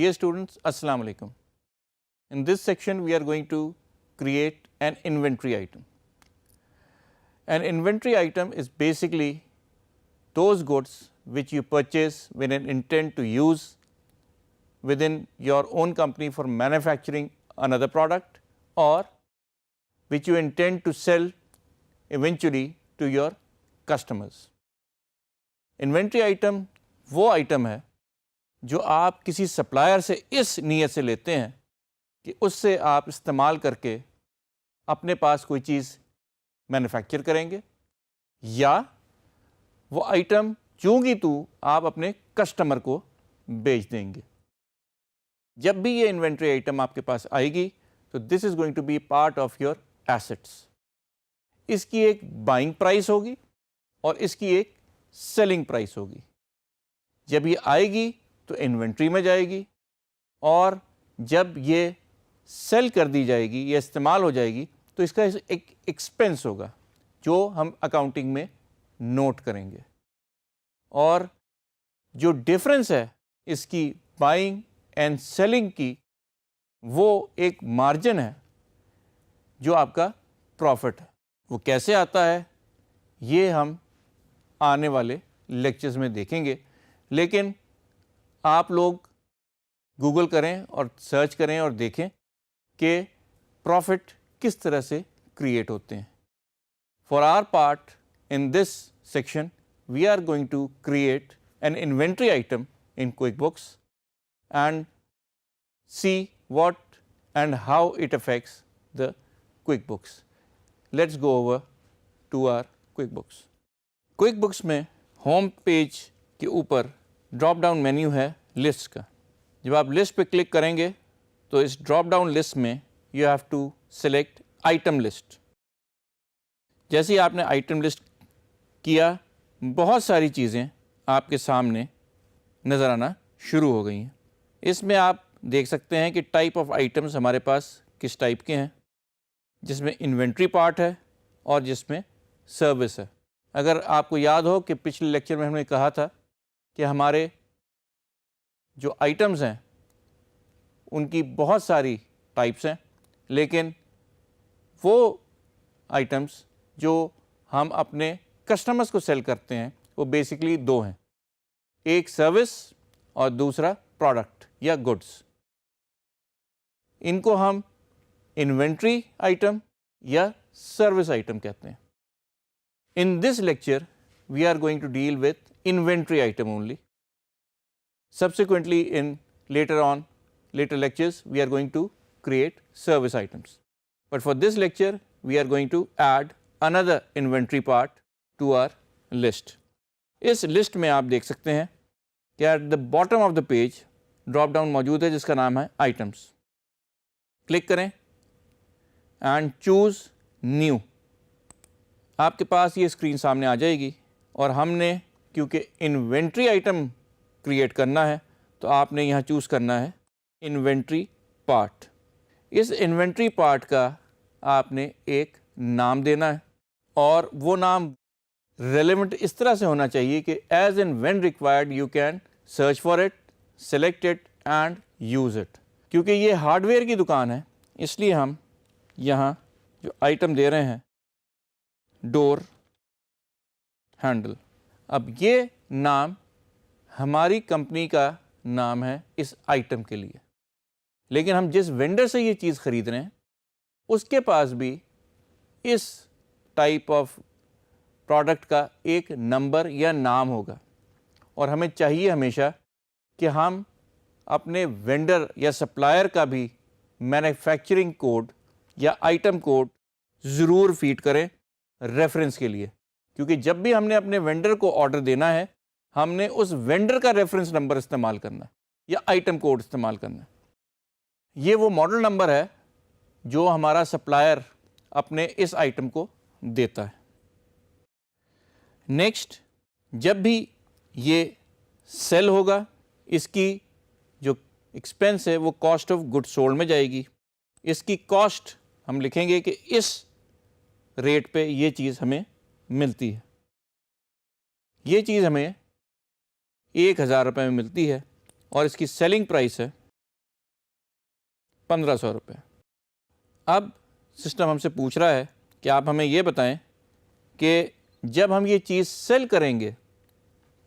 Dear students, Assalamu alaikum. In this section, we are going to create an inventory item. An inventory item is basically those goods which you purchase when you intend to use within your own company for manufacturing another product, or which you intend to sell eventually to your customers. Inventory item وہ item ہے جو آپ کسی supplier سے اس نیت سے لیتے ہیں کہ اس سے آپ استعمال کر کے اپنے پاس کوئی چیز مینوفیکچر کریں گے، یا وہ آئٹم چونکہ تو آپ اپنے کسٹمر کو بیچ دیں گے. جب بھی یہ انوینٹری آئٹم آپ کے پاس آئے گی تو this is going to be part of your assets. اس کی ایک بائنگ پرائس ہوگی اور اس کی ایک سیلنگ پرائس ہوگی. جب یہ آئے گی تو انوینٹری میں جائے گی، اور جب یہ سیل کر دی جائے گی یا استعمال ہو جائے گی تو اس کا ایک ایکسپنس ہوگا جو ہم اکاؤنٹنگ میں نوٹ کریں گے. اور جو ڈفرینس ہے اس کی بائنگ اینڈ سیلنگ کی، وہ ایک مارجن ہے جو آپ کا پروفٹ ہے. وہ کیسے آتا ہے یہ ہم آنے والے لیکچرز میں دیکھیں گے، لیکن آپ لوگ گوگل کریں اور سرچ کریں اور دیکھیں کہ پروفٹ کس طرح سے کریٹ ہوتے ہیں. For our part in this section we are going to create an inventory item in QuickBooks and see what and how it affects the QuickBooks. Let's go over to our QuickBooks. QuickBooks میں home page کے اوپر drop down menu ہے list کا. جب آپ list پہ click کریں گے تو اس ڈراپ ڈاؤن لسٹ میں you have to select item list. جیسے ہی آپ نے آئٹم لسٹ کیا، بہت ساری چیزیں آپ کے سامنے نظر آنا شروع ہو گئی ہیں. اس میں آپ دیکھ سکتے ہیں کہ ٹائپ آف آئٹمس ہمارے پاس کس ٹائپ کے ہیں، جس میں انوینٹری پارٹ ہے اور جس میں سروس ہے. اگر آپ کو یاد ہو کہ پچھلے لیکچر میں ہم نے کہا تھا کہ ہمارے جو آئٹمز ہیں ان کی بہت ساری ٹائپس ہیں، لیکن وہ آئٹمس جو ہم اپنے کسٹمرز کو سیل کرتے ہیں وہ بیسکلی دو ہیں، ایک سروس اور دوسرا پروڈکٹ یا گڈس. ان کو ہم انوینٹری آئٹم یا سروس آئٹم کہتے ہیں. In this lecture, we are going to deal with inventory item only. Subsequently, in later lectures, we are going to create service items. But for this lecture, we are going to add another inventory part to our list. اس list میں آپ دیکھ سکتے ہیں کہ at the bottom of the page drop down موجود ہے جس کا نام ہے items. کلک کریں and choose new. آپ کے پاس یہ اسکرین سامنے آ جائے گی، اور ہم نے کیونکہ انوینٹری آئٹم کریٹ کرنا ہے تو آپ نے یہاں چوز کرنا ہے انوینٹری پارٹ. اس انوینٹری پارٹ کا آپ نے ایک نام دینا ہے، اور وہ نام ریلیونٹ اس طرح سے ہونا چاہیے کہ as and when required you can search for it, select it and use it. کیونکہ یہ ہارڈ ویئر کی دکان ہے اس لیے ہم یہاں جو آئٹم دے رہے ہیں ڈور ہینڈل. اب یہ نام ہماری کمپنی کا نام ہے اس آئٹم کے لیے، لیکن ہم جس وینڈر سے یہ چیز خرید رہے ہیں اس کے پاس بھی اس ٹائپ آف پروڈکٹ کا ایک نمبر یا نام ہوگا. اور ہمیں چاہیے ہمیشہ کہ ہم اپنے وینڈر یا سپلائر کا بھی مینوفیکچرنگ کوڈ یا آئٹم کوڈ ضرور فیڈ کریں ریفرنس کے لیے، کیونکہ جب بھی ہم نے اپنے وینڈر کو آرڈر دینا ہے ہم نے اس وینڈر کا ریفرنس نمبر استعمال کرنا ہے یا آئٹم کوڈ استعمال کرنا ہے. یہ وہ ماڈل نمبر ہے جو ہمارا سپلائر اپنے اس آئٹم کو دیتا ہے. نیکسٹ، جب بھی یہ سیل ہوگا اس کی جو ایکسپنس ہے وہ کاسٹ آف گڈ سولڈ میں جائے گی. اس کی کاسٹ ہم لکھیں گے کہ اس ریٹ پہ یہ چیز ہمیں ملتی ہے. یہ چیز ہمیں 1000 روپے میں ملتی ہے، اور اس کی سیلنگ پرائس ہے 1500 روپے. اب سسٹم ہم سے پوچھ رہا ہے کہ آپ ہمیں یہ بتائیں کہ جب ہم یہ چیز سیل کریں گے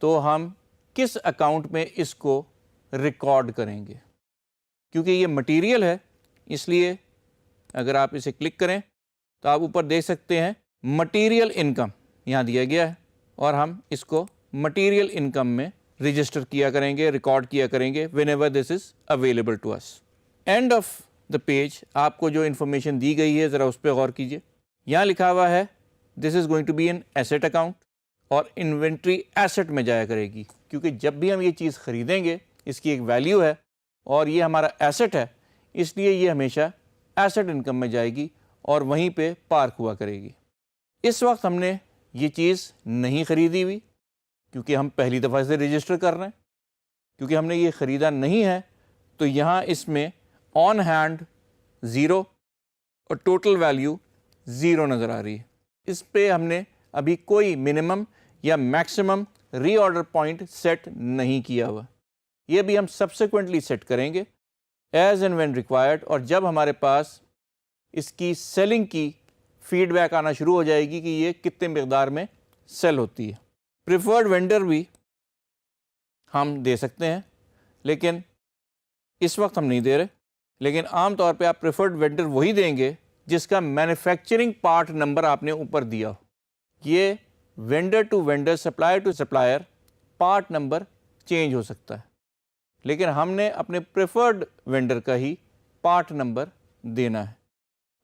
تو ہم کس اکاؤنٹ میں اس کو ریکارڈ کریں گے. کیونکہ یہ مٹیریل ہے اس لیے اگر آپ اسے کلک کریں تو آپ اوپر دیکھ سکتے ہیں مٹیریل انکم یہاں دیا گیا ہے اور ہم اس کو مٹیریل انکم میں رجسٹر کیا کریں گے, ریکارڈ کیا کریں گے whenever this is available to us. And of the page آپ کو جو انفارمیشن دی گئی ہے ذرا اس پہ غور کیجیے. یہاں لکھا ہوا ہے this is going to be an asset account اور انوینٹری ایسٹ میں جایا کرے گی, کیونکہ جب بھی ہم یہ چیز خریدیں گے اس کی ایک ویلیو ہے اور یہ ہمارا ایسٹ ہے, اس لیے یہ ہمیشہ ایسٹ انکم میں جائے گی اور وہیں پہ پارک ہوا کرے گی. اس وقت ہم نے یہ چیز نہیں خریدی ہوئی کیونکہ ہم پہلی دفعہ سے رجسٹر کر رہے ہیں. کیونکہ ہم نے یہ خریدا نہیں ہے تو یہاں اس میں آن ہینڈ 0 اور ٹوٹل ویلیو 0 نظر آ رہی ہے. اس پہ ہم نے ابھی کوئی منیمم یا میکسیمم ری آرڈر پوائنٹ سیٹ نہیں کیا ہوا. یہ بھی ہم سبسیکوینٹلی سیٹ کریں گے ایز اینڈ وین ریکوائرڈ, اور جب ہمارے پاس اس کی سیلنگ کی فیڈ بیک آنا شروع ہو جائے گی کہ یہ کتنے مقدار میں سیل ہوتی ہے. پریفرڈ وینڈر بھی ہم دے سکتے ہیں لیکن اس وقت ہم نہیں دے رہے. لیکن عام طور پہ آپ پریفرڈ وینڈر وہی دیں گے جس کا مینوفیکچرنگ پارٹ نمبر آپ نے اوپر دیا ہو. یہ vendor to vendor, supplier to supplier part number change ہو سکتا ہے, لیکن ہم نے اپنے پریفرڈ وینڈر کا ہی پارٹ نمبر دینا ہے.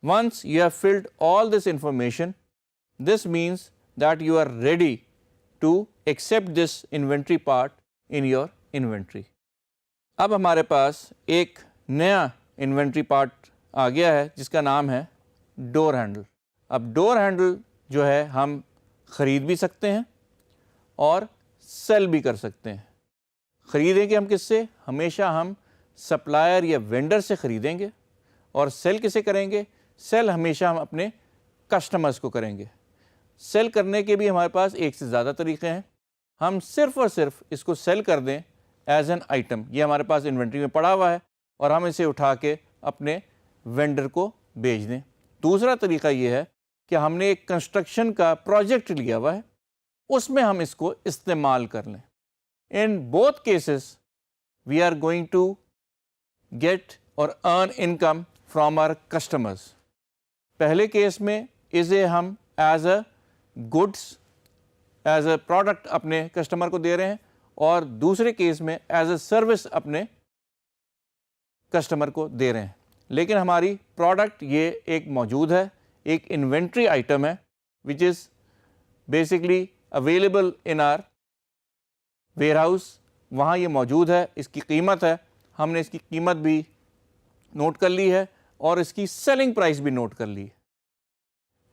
Once you have filled all this information, this means that you are ready to accept this inventory part in your inventory. اب ہمارے پاس ایک نیا انوینٹری پارٹ آ گیا ہے جس کا نام ہے ڈور ہینڈل. اب ڈور ہینڈل جو ہے ہم خرید بھی سکتے ہیں اور سیل بھی کر سکتے ہیں. خریدیں گے ہم کس سے؟ ہمیشہ ہم سپلائر یا وینڈر سے خریدیں گے. اور سیل کسے کریں گے؟ سیل ہمیشہ ہم اپنے کسٹمرز کو کریں گے. سیل کرنے کے بھی ہمارے پاس ایک سے زیادہ طریقے ہیں. ہم صرف اور صرف اس کو سیل کر دیں ایز این آئٹم, یہ ہمارے پاس انوینٹری میں پڑا ہوا ہے اور ہم اسے اٹھا کے اپنے وینڈر کو بیچ دیں. دوسرا طریقہ یہ ہے کہ ہم نے ایک کنسٹرکشن کا پروجیکٹ لیا ہوا ہے, اس میں ہم اس کو استعمال کر لیں. In both cases we are going to get or earn income from our customers. پہلے کیس میں اسے ہم as a goods, as a product اپنے کسٹمر کو دے رہے ہیں, اور دوسرے کیس میں ایز اے سروس اپنے کسٹمر کو دے رہے ہیں. لیکن ہماری پروڈکٹ یہ ایک موجود ہے, ایک انوینٹری آئٹم ہے which is basically available in our warehouse. وہاں یہ موجود ہے, اس کی قیمت ہے, ہم نے اس کی قیمت بھی نوٹ کر لی ہے اور اس کی سیلنگ پرائس بھی نوٹ کر لی ہے.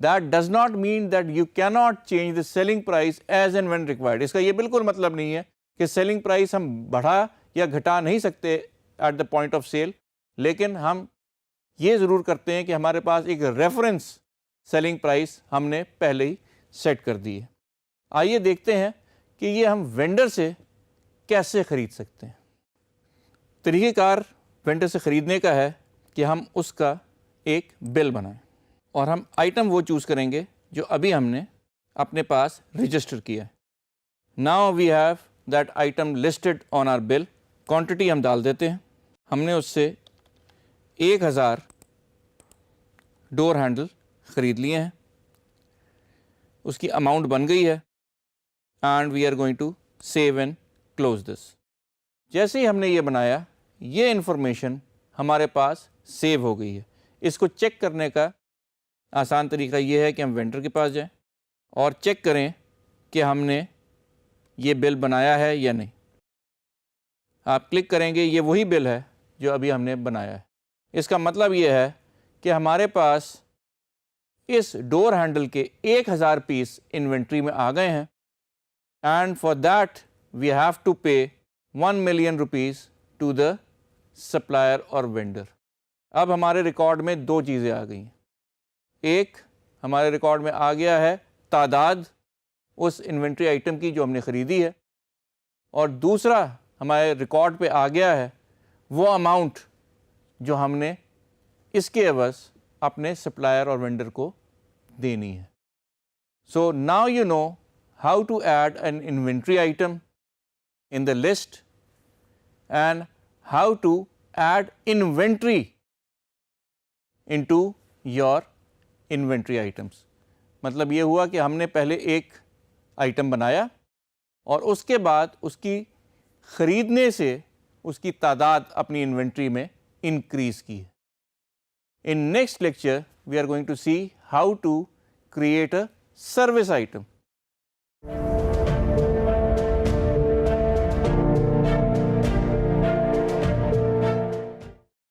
That does not mean that you cannot change the selling price as and when required. اس کا یہ بالکل مطلب نہیں ہے کہ سیلنگ پرائس ہم بڑھا یا گھٹا نہیں سکتے at the point of sale, لیکن ہم یہ ضرور کرتے ہیں کہ ہمارے پاس ایک ریفرنس سیلنگ پرائس ہم نے پہلے ہی سیٹ کر دی ہے. آئیے دیکھتے ہیں کہ یہ ہم وینڈر سے کیسے خرید سکتے ہیں. طریقہ کار وینڈر سے خریدنے کا ہے کہ ہم اس کا ایک بل بنائیں اور ہم آئٹم وہ چوز کریں گے جو ابھی ہم نے اپنے پاس رجسٹر کیا ہے. Now we have that item listed on our bill. Quantity ہم ڈال دیتے ہیں. ہم نے اس سے 1000 ڈور ہینڈل خرید لیے ہیں, اس کی اماؤنٹ بن گئی ہے, and we are going to save and close this. جیسے ہی ہم نے یہ بنایا, یہ انفارمیشن ہمارے پاس سیو ہو گئی ہے. اس کو چیک کرنے کا آسان طریقہ یہ ہے کہ ہم وینڈر کے پاس جائیں اور چیک کریں کہ ہم نے یہ بل بنایا ہے یا نہیں. آپ کلک کریں گے, یہ وہی بل ہے جو ابھی ہم نے بنایا ہے. اس کا مطلب یہ ہے کہ ہمارے پاس اس ڈور ہینڈل کے 1000 پیس انوینٹری میں آ گئے ہیں, and for that we have to pay 1 million rupees to the supplier اور وینڈر. اب ہمارے ریکارڈ میں 2 چیزیں آ گئی ہیں. ایک ہمارے ریکارڈ میں آ گیا ہے تعداد اس انوینٹری آئٹم کی جو ہم نے خریدی ہے, اور دوسرا ہمارے ریکارڈ پہ آ گیا ہے وہ اماؤنٹ جو ہم نے اس کے عوض اپنے سپلائر اور وینڈر کو دینی ہے. So now you know how to add an inventory item in the list and how to add inventory into your inventory items. مطلب یہ ہوا کہ ہم نے پہلے ایک آئٹم بنایا اور اس کے بعد اس کی خریدنے سے اس کی تعداد اپنی انوینٹری میں انکریز کی ہے. In next lecture we are going to see how to create a service item.